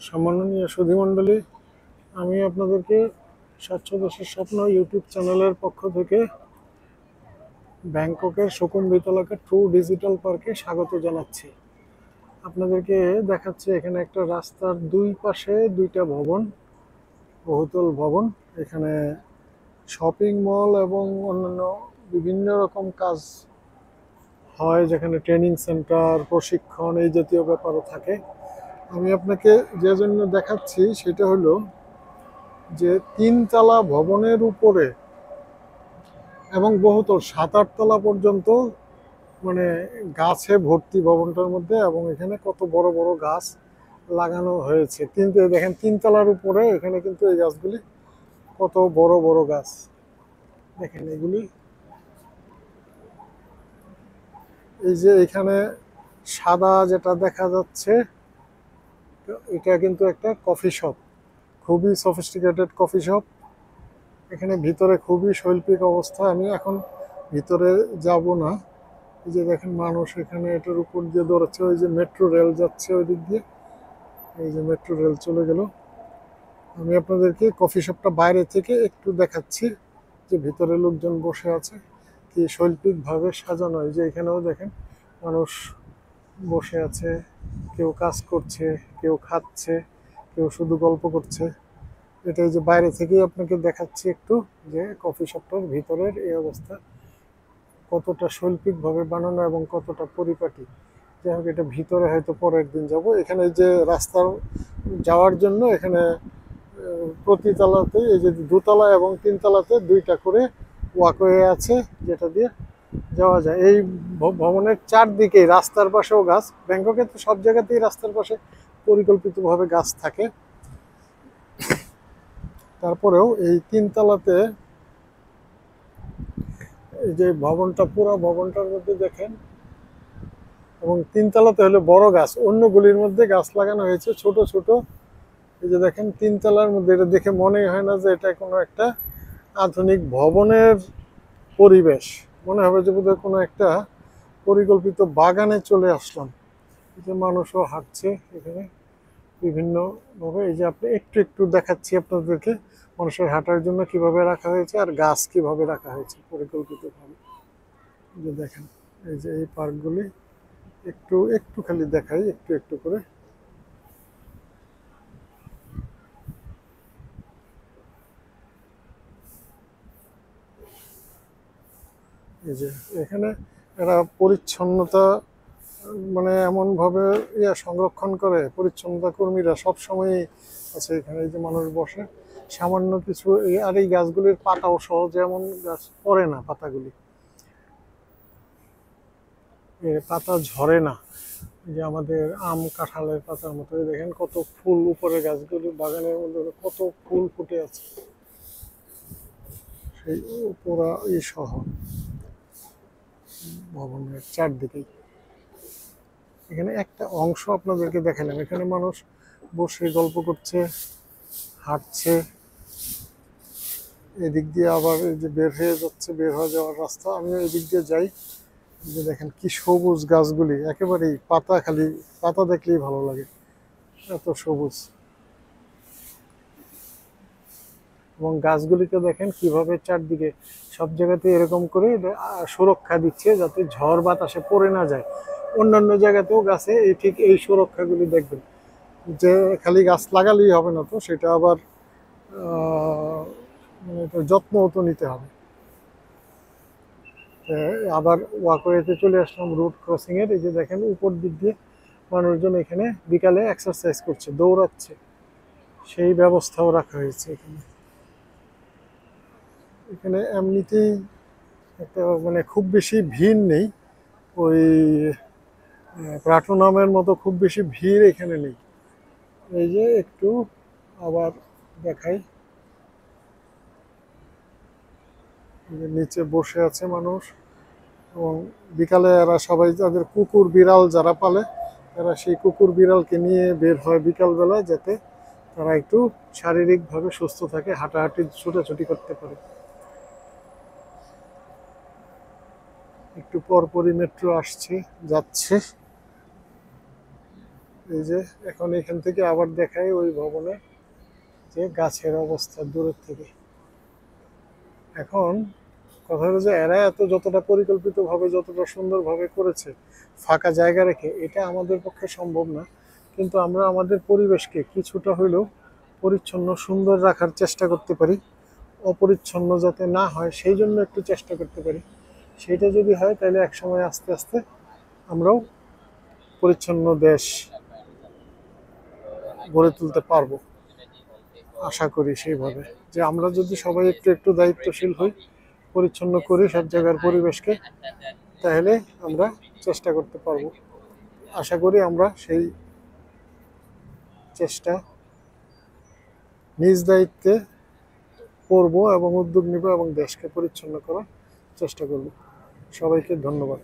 সম্মাননীয় সুধীমণ্ডলী, আমি আপনাদেরকে স্বচ্ছ দেশের স্বপ্ন ইউটিউব চ্যানেলের পক্ষ থেকে ব্যাংককের সুকুম্বিত এলাকা ট্রু ডিজিটাল পার্কে স্বাগত জানাচ্ছি। আপনাদেরকে দেখাচ্ছি এখানে একটা রাস্তার দুই পাশে দুইটা ভবন, বহুতল ভবন। এখানে শপিং মল এবং অন্যান্য বিভিন্ন রকম কাজ হয়, যেখানে ট্রেনিং সেন্টার, প্রশিক্ষণ এই জাতীয় ব্যাপারও থাকে। আমি আপনাকে যে জন্য দেখাচ্ছি সেটা হলো যে তিনতলা ভবনের উপরে এবং বহুতল 7-8 তলা পর্যন্ত মানে গাছে ভর্তি ভবনটার মধ্যে, এবং এখানে কত বড় বড় গাছ লাগানো হয়েছে। দেখেন তিনতলার উপরে এখানে কিন্তু এই গাছগুলি কত বড় বড় গাছ, দেখেন এগুলি। এই যে এখানে সাদা যেটা দেখা যাচ্ছে, এটা কিন্তু একটা কফি শপ, খুবই সফিস্টিকেটেড কফি শপ। এখানে ভিতরে খুবই শৈল্পিক অবস্থা। আমি এখন ভিতরে যাব না। এই যে দেখেন মানুষ এখানে এটার উপর দিয়ে দৌড়াচ্ছে, ওই যে মেট্রো রেল যাচ্ছে ওই দিক দিয়ে, এই যে মেট্রো রেল চলে গেল। আমি আপনাদেরকে কফি শপটা বাইরে থেকে একটু দেখাচ্ছি যে ভিতরে লোকজন বসে আছে, কি শৈল্পিকভাবে সাজানো। এই যে এখানেও দেখেন মানুষ বসে আছে, কেউ কাজ করছে, কেউ খাচ্ছে, কেউ শুধু গল্প করছে। এটাই যে বাইরে থেকেই আপনাকে দেখাচ্ছি একটু, যে কফি শপটার ভিতরের এই অবস্থা, কতটা শৈল্পিকভাবে বানানো এবং কতটা পরিপাটি। যাই হোক, এটা ভিতরে হয়তো পরের দিন যাব। এখানে যে রাস্তার যাওয়ার জন্য এখানে প্রতি তলাতে, এই যে দোতলা এবং তিনতলাতে দুইটা করে ওয়াকওয়ে আছে, যেটা দিয়ে যাওয়া যায়। এই ভবনের চারদিকে রাস্তার পাশেও গাছ। ব্যাংককে তো সব জায়গাতেই রাস্তার পাশে পরিকল্পিতভাবে গাছ থাকে। তারপরেও এই তিনতলাতে এই যে ভবনটা, পুরো ভবনটার মধ্যে দেখেন, এবং তিনতলাতে হলো বড় গাছ, অন্যগুলির মধ্যে গাছ লাগানো হয়েছে ছোট ছোট। এই যে দেখেন তিনতলার মধ্যে, এটা দেখে মনেই হয় না যে এটা কোনো একটা আধুনিক ভবনের পরিবেশ। মনে হবে যে বোধহয় কোনো একটা পরিকল্পিত বাগানে চলে আসলাম। এই যে মানুষও হাঁটছে এখানে বিভিন্নভাবে। এই যে আপনি একটু একটু দেখাচ্ছি আপনাদেরকে মানুষের হাঁটার জন্য কিভাবে রাখা হয়েছে আর গাছ কিভাবে রাখা হয়েছে পরিকল্পিতভাবে। এই যে দেখেন, এই যে এই পার্কগুলি একটু একটু খালি দেখাই, একটু একটু করে। এই যে এখানে এরা পরিচ্ছন্নতা মানে এমনভাবে সংরক্ষণ করে, পরিচ্ছন্নতা কর্মীরা সব সময়ই আছে এখানে। এই যে মানুষ বসে সামান্য কিছু, আর এই গাছগুলির পাতাও সহজে এমন গাছ পড়ে না, পাতাগুলি পাতা ঝরে না, যে আমাদের আম কাঁঠালের পাতার মতো। দেখেন কত ফুল উপরে, গাছগুলি বাগানের মধ্যে কত ফুল ফুটে আছে, সেই পুরা এই শহর ভবনের চারদিকেই। এখানে একটা অংশ আপনাদেরকে দেখালাম, এখানে মানুষ বসে গল্প করছে, হাঁটছে। এদিক দিয়ে আবার এই যে বের হয়ে যাচ্ছে, বের হয়ে যাওয়ার রাস্তা। আমিও এদিক দিয়ে যাই। যে দেখেন কি সবুজ গাছগুলি, একেবারেই পাতা, খালি পাতা দেখলেই ভালো লাগে, এত সবুজ। এবং গাছগুলিকে দেখেন কিভাবে চারদিকে সব জায়গাতে এরকম করে সুরক্ষা দিচ্ছে, যাতে ঝড় বাতাসে পড়ে না যায়। অন্যান্য জায়গাতেও গাছে এই ঠিক এই সুরক্ষাগুলি দেখবেন, যে খালি গাছ লাগালেই হবে না, তো সেটা আবার মানে এটার যত্নও তো নিতে হবে। আবার ওয়াকওয়েতে চলে আসলাম, রোড ক্রসিং এর। এই যে দেখেন উপর দিক দিয়ে মানুষজন এখানে বিকালে এক্সারসাইজ করছে, দৌড়াচ্ছে, সেই ব্যবস্থাও রাখা হয়েছে এখানে। এখানে এমনিতেই একটা মানে খুব বেশি ভিড় নেই, ওই প্লাটুনামের মতো খুব বেশি ভিড় এখানে নেই। এই যে একটু আবার দেখাই, নিচে বসে আছে মানুষ, এবং বিকালে এরা সবাই তাদের কুকুর বিড়াল যারা পালে, তারা সেই কুকুর বিড়ালকে নিয়ে বের হয় বিকালবেলা, যাতে তারা একটু শারীরিকভাবে সুস্থ থাকে, হাঁটাহাঁটি ছোটাছুটি করতে পারে। একটু পরপরই মেট্রো আসছে, যাচ্ছে। এই যে এখন এখান থেকে আবার দেখাই ওই ভবনে যে গাছের অবস্থা দূরের থেকে। এখন কথা হলো যে এরা এত যতটা পরিকল্পিতভাবে যতটা সুন্দরভাবে করেছে ফাঁকা জায়গা রেখে, এটা আমাদের পক্ষে সম্ভব না। কিন্তু আমরা আমাদের পরিবেশকে কিছুটা হইলেও পরিচ্ছন্ন সুন্দর রাখার চেষ্টা করতে পারি, অপরিচ্ছন্ন যাতে না হয় সেই জন্য একটু চেষ্টা করতে পারি। সেইটা যদি হয় তাহলে একসময় আস্তে আস্তে আমরাও পরিচ্ছন্ন দেশ গড়ে তুলতে পারবো। আশা করি সেইভাবে যে আমরা যদি সবাই একটু একটু দায়িত্বশীল হই, পরিচ্ছন্ন করি সব জায়গার পরিবেশকে, তাহলে আমরা চেষ্টা করতে পারবো। আশা করি আমরা সেই চেষ্টা নিজ দায়িত্বে করব এবং উদ্যোগ নিব এবং দেশকে পরিচ্ছন্ন করার চেষ্টা করব। সবাইকে ধন্যবাদ।